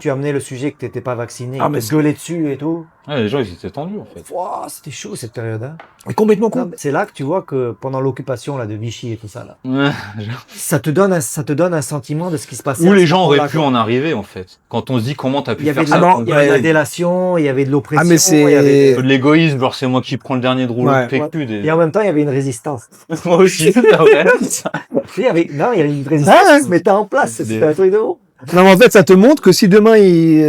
Tu as amené le sujet que t'étais pas vacciné, Ah, ils mais te gueulaient dessus et tout. Ouais, les gens, ils étaient tendus, en fait. Wouah, c'était chaud cette période. Hein. Mais complètement Non, con. mais c'est là que tu vois que pendant l'occupation là de Vichy et tout ça là, Ouais. ça te donne un sentiment de ce qui se passait. Où à les ce gens moment-là, auraient pu quoi. en arriver, en fait. Quand on se dit comment t'as Il pu y avait faire de ça. la, non, il y avait de ouais. la délation, il y avait de l'oppression. Ah, mais c'est- il y avait Un peu de l'égoïsme, genre c'est moi qui prends le dernier de rouleau Ouais. de PQ. Des... Et en même temps, il y avait une résistance. Moi aussi, c'est vrai. Il y avait une résistance Ah, qui se mettait en place. Des- C'était un truc de ouf. Non, mais en fait, ça te montre que si demain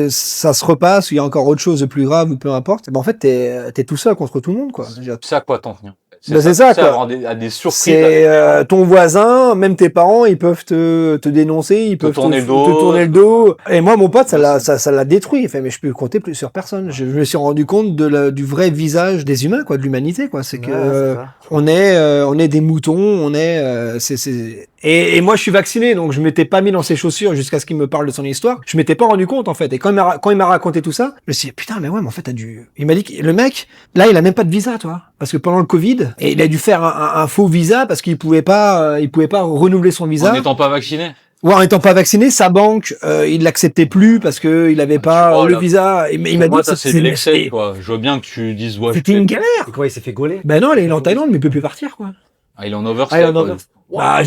ça se repasse, ou il y a encore autre chose de plus grave ou peu importe, ben en fait, t'es tout seul contre tout le monde, quoi. C'est à quoi t'en venir? Ben, c'est ça, quoi. Avoir à des surprises. C'est ton voisin, même tes parents, ils peuvent te dénoncer, ils peuvent tourner le te dos. tourner le dos. Et moi, mon pote, ça l'a détruit. Il fait, mais je peux compter plus sur personne. Je me suis rendu compte du vrai visage des humains, quoi, de l'humanité, quoi. C'est que Ouais, c'est ça. on est des moutons, et moi, je suis vacciné, donc je m'étais pas mis dans ses chaussures jusqu'à ce qu'il me parle de son histoire. Je m'étais pas rendu compte, en fait. Et quand il m'a raconté tout ça, je me suis dit, putain, mais ouais, mais en fait, il m'a dit que le mec, là, il a même pas de visa, toi. Parce que pendant le Covid, et il a dû faire un faux visa parce qu'il pouvait pas renouveler son visa. En n'étant pas vacciné. Ouais, en étant pas vacciné, sa banque, il l'acceptait plus parce que il avait pas Oh, le là. visa. Et il m'a dit Moi, que ça, c'est de l'excès, quoi. Je veux bien que tu dises, ouais. c'était une galère. Et quoi, il s'est fait gauler? Ben non, il est en Thaïlande, mais il peut plus partir, quoi. Ah, il est en overstay. Ah, il est en quoi. overstay. Bah,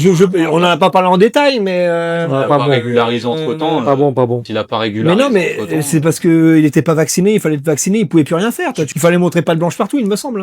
on en a pas parlé en détail, mais Il a pas pas bon. régularisé entre temps. Pas bon, pas bon. Il a pas mais régularisé. non, mais entre-temps. c'est parce que il était pas vacciné, il fallait être vacciné, il pouvait plus rien faire. Toi. Il fallait montrer pas de blanche partout, il me semble. Hein.